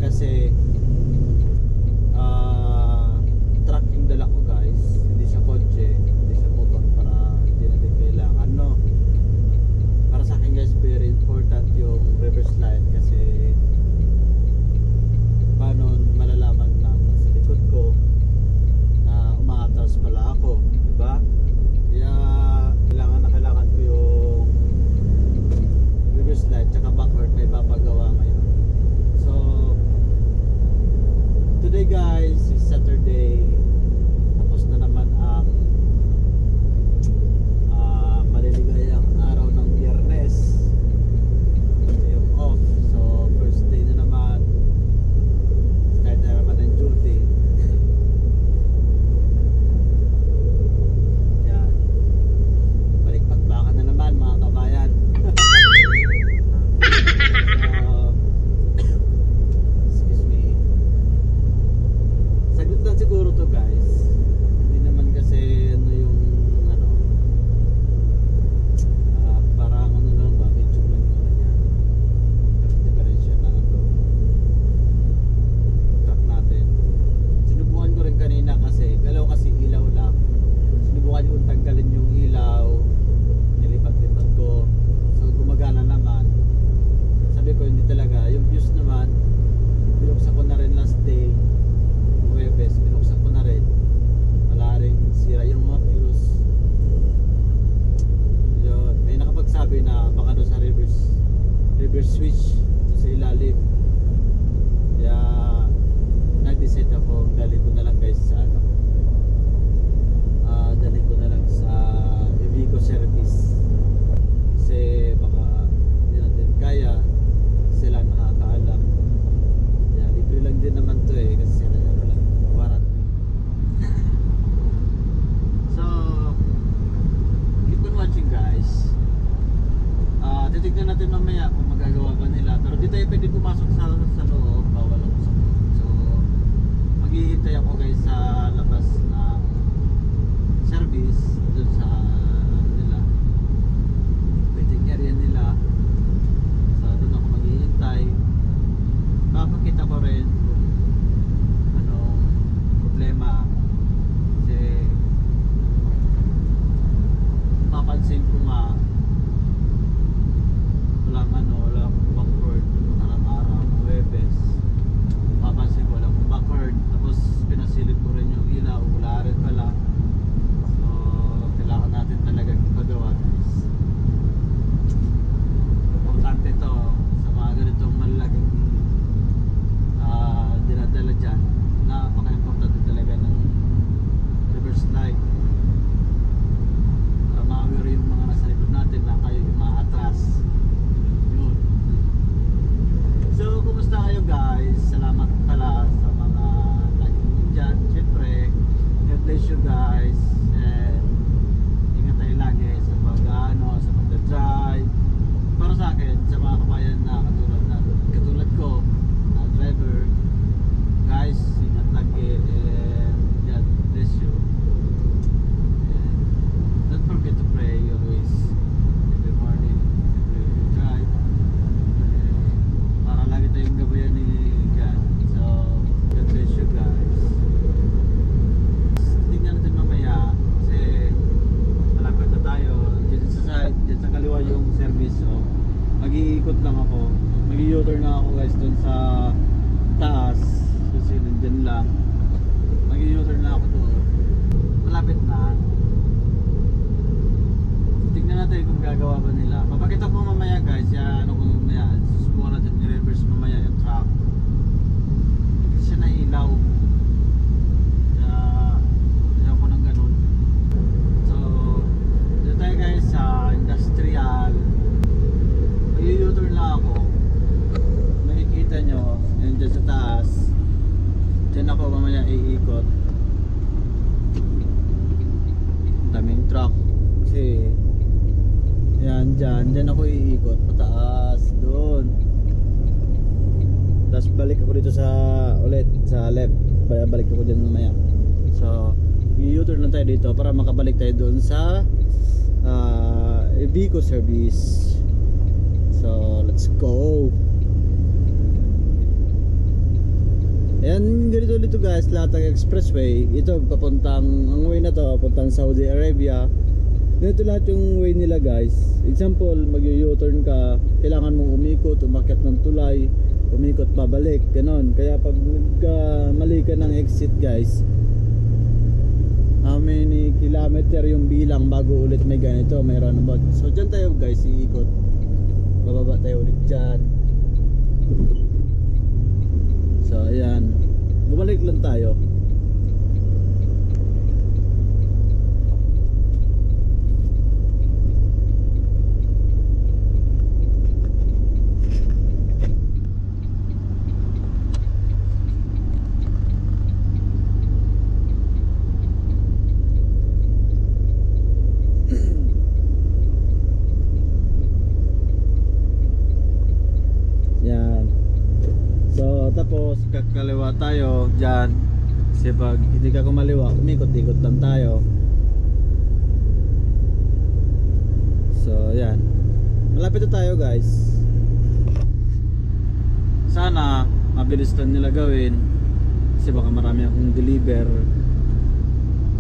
kasi truck yung dala ko guys, hindi siya kotse, hindi siya motor, para hindi natin kailangan, no? Para sa akin guys, very important yung reverse light, kasi paano malalaman ng sa likod ko na umaatras pala ako, diba? Kaya kailangan ko yung reverse light tsaka backward, may papagawa ngayon. So today guys is Saturday, tapos na naman ang maliligayang araw ng Biyernes, ito yung off. So first day na naman, start na naman ng duty. Yan, balik-bakbakan na naman mga kabayan. Excuse me. Sagot lang siguro to guys. Hindi naman kasi ano yung ano, parang ano lang ba, medyo lang yung ano niya, diferensya ng ano, truck natin. Sinubukan ko rin kanina kasi galaw, kasi ilaw lang. Sinubukan ko tanggalin yung ilaw, nilipat-lipat ko, so gumagana naman. Sabi ko hindi talaga. Yung fuse naman, binuksan ko na rin last day, Huwebes, binuksan ko na rin, wala rin sira yung mga fuse. Yun, may nakapagsabi na baka doon sa reverse switch sa ilalim. Kaya nag-decide ako, dali ko na lang guys sa ano, dali ko na lang sa Iveco service, kasi baka hindi natin kaya, sila nakakaalam. Yeah, libre lang din naman to eh, kasi sila ano lang, warranty. So keep on watching guys. Titignan natin mamaya kung magagawa ba nila, pero di tayo pwede pumasok sa loob, bawal ako sa loob. So maghihintay ako guys sa labas ng service, dun sa nila, waiting area nila. So doon ako maghihintay. Papakita ko rin kung anong problema, kasi papansin ko nga walang backward araw-araw, Huwebes. Papansin ko walang backward, tapos pinasilip ko rin yung ilaw, wala rin pala. So kailangan natin talaga ipagawa guys. Importante to sa mga ganitong malalaking dinadala dyan. Napaka-importante talaga ng reverse light para ma-aware yung mga nasa likod natin na kayo yung maatras. Yun. So kumusta kayo guys? Salamat pala sa mga like nyo dyan. Siyempre, God bless you guys, and ingat tayo lagi sa sa pagdadrive. Para sa akin, sa mga kabayan na katulad ko na driver, guys, ingat lagi, and God bless you. And don't forget to pray always, every morning, every drive, para lagi tayong gabayan ni God. So God bless you guys. Tingnan natin mamaya, kasi malapit na tayo. Diyan sa kaliwa yung service. So mag-iikot lang ako, mag-u-turn na ako guys dun sa taas, kasi nandyan lang. Mag-u-turn na ako doon, malapit na. Tignan natin kung gagawa ba nila. Papakita ko mamaya guys, ano kung mamaya susubukan natin i-reverse mamaya yung truck, hindi siya na ilaw, kaya ayaw ko ng ganun. So dito tayo guys sa industrial. Mag-u-turn lang ako, makikita nyo yun dyan sa taas. Dyan ako mamaya iikot. Daming truck kasi yan, dyan ako iikot pataas doon, tapos balik ako dito sa ulit sa left, balik ako dyan mamaya. So i-u-turn lang tayo dito para makabalik tayo doon sa Iveco service. So let's go. ganito dito guys, lahat ng expressway, ito papuntang, ang way na to papuntang Saudi Arabia. Ganito lahat yung way nila guys. Example, mag-u-turn ka, kailangan mong umikot, umakyat ng tulay, umikot pabalik, ganon. Kaya pag mali ka ng exit guys, how many kilometer yung bilang bago ulit may ganito, may roundabout. So dyan tayo guys, iikot, bababa tayo ulit dyan. So ayan, bumalik lang tayo. Tapos kakaliwa tayo dyan, kasi pag hindi ka kumaliwa, umikot-ikot lang tayo. So yan, malapit na tayo guys. Sana mabilis lang nila gawin, kasi baka marami akong deliver.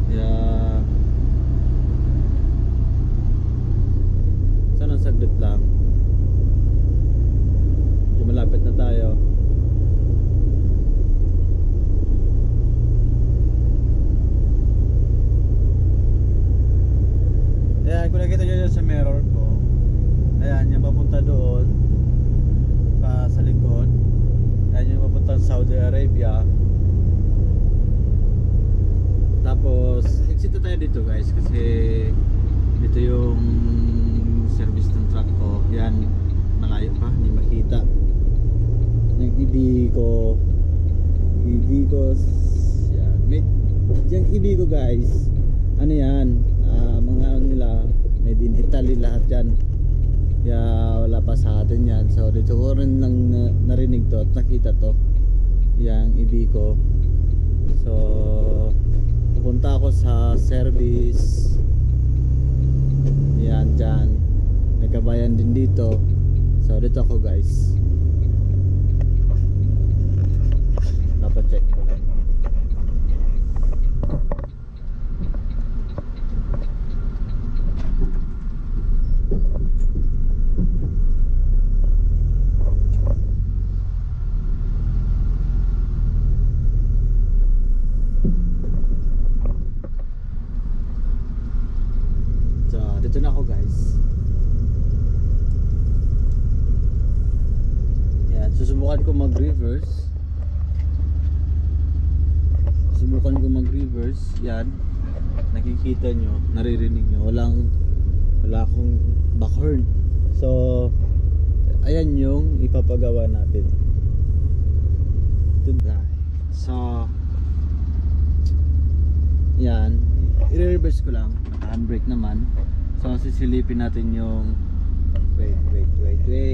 Kaya sana saglit lang, malapit na tayo. Ayan, kung nakita nyo sa mirror ko, ayan yung papunta doon pa sa likod. Ayan yung papunta sa Saudi Arabia. Tapos exit na tayo dito guys, kasi dito yung service ng truck ko. Yan, malayo pa, hindi makita. Yung Ibico yan, yung Ibico guys, ano yan, mga ano nila, made in Italy lahat yan. Kaya wala pa sa atin yan. So dito ko rin lang narinig to at nakita to, yung Ibico. So pupunta ako sa service yan dyan, may kabayan din dito. So dito ako guys, papacheck ko lang. Dito na ako guys. Yan, susubukan ko mag-reverse. Yan, nakikita nyo, naririnig nyo, wala akong back horn. So ayan yung ipapagawa natin. So yan, i-reverse ko lang, naka-handbrake naman. So sisilipin natin yung wait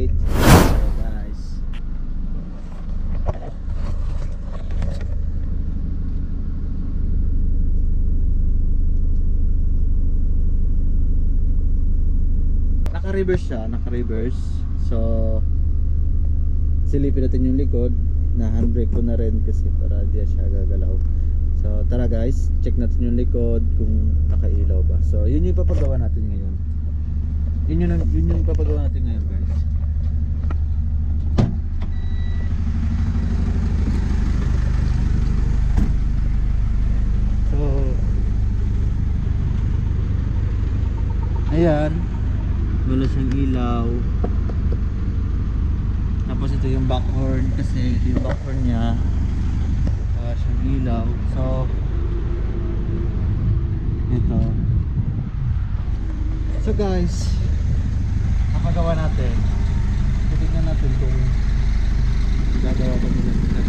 so guys, naka-reverse siya, naka-reverse. So silipin natin yung likod, na handbrake ko na rin kasi para di siya gagalaw. So tara guys, check natin yung likod kung nakailaw ba. So yun yung ipapagawa natin ngayon. Yun yung ipapagawa natin ngayon guys. So ayan, wala siyang ilaw. Tapos ito yung back horn, kasi ito yung back horn niya, wala siyang ilaw. So ito. So guys, napagawa natin. Tignan natin kung gagawa ba nila sila.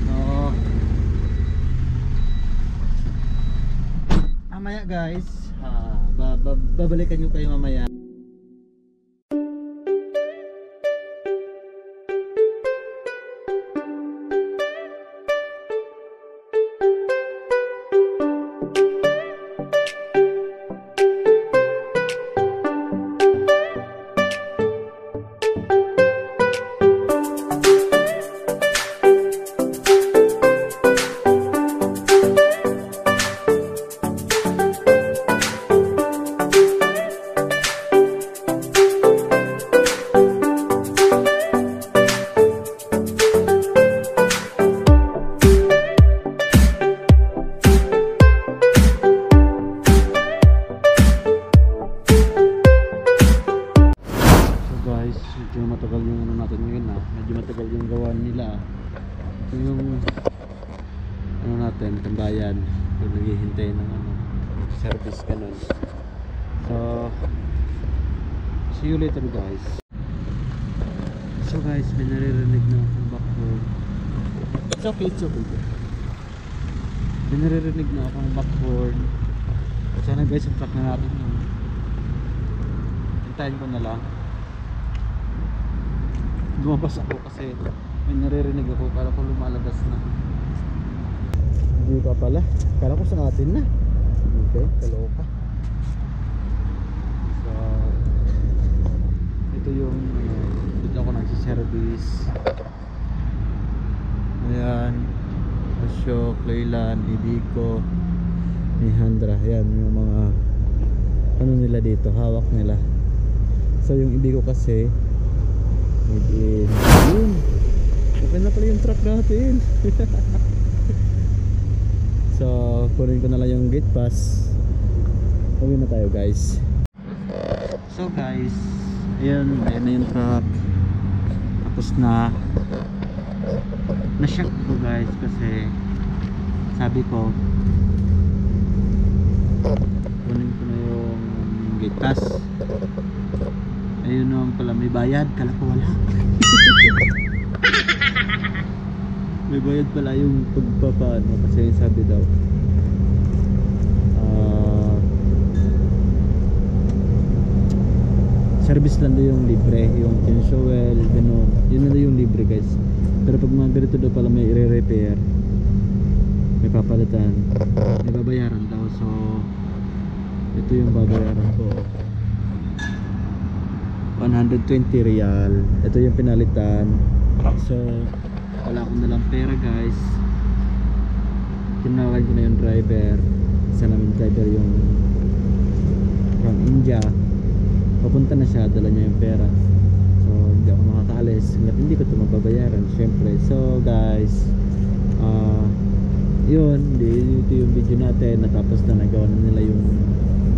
So mamaya guys, babalikan nyo kayo mamaya. yung gawa nila. Ito yung ano natin, tambayan. Kung naghihintay ng ano, service ganun. So see you later guys. So guys, may naririnig na akong background. It's okay, it's okay. May naririnig na akong background. Sana guys, ang track na natin yun. Hintayin ko na lang. Lumabas ako kasi may naririnig ako. Kala ko lumalabas na. Hindi pa pala. Kala ko sa atin na. Okay, kaloka. So ito yung dito ako nagsiservice. Ayan, Ashok, Leyland, Ibico, Mihandra. Ayan yung mga ano nila dito, hawak nila. So yung Ibico kasi made in yun. Okay na pala yung truck natin. So kunin ko na lang yung gate pass. Uwi na tayo guys. So guys, ayan na yung truck. Tapos na-shock ko guys kasi sabi ko kunin ko na yung gate pass. Ayun naman pala, may bayad. Kala ko wala. May bayad pala yung pagpapaano kasi sabi daw service lang daw yung libre, yung tinsuel, gano'n. Yun na daw yung libre guys. Pero pag mga ganito daw pala may i-repair, may papalitan, may babayaran daw. So ito yung babayaran ko, 120 real. Ito yung pinalitan. So wala akong nalang pera guys. Tinawagan ko na yung driver. Isa namin driver yung from India. Papunta na siya, dala niya yung pera. So hindi ako makakaalis hanggat hindi ko ito mababayaran syempre. So guys, yun, ito yung video natin. Natapos na, nagawa na nila yung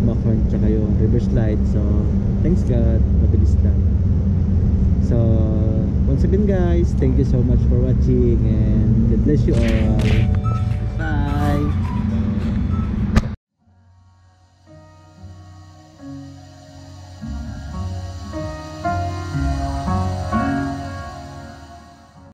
back-horn tsaka yung reverse light. So thanks God, mabilis lang. So once again guys, thank you so much for watching and God bless you all.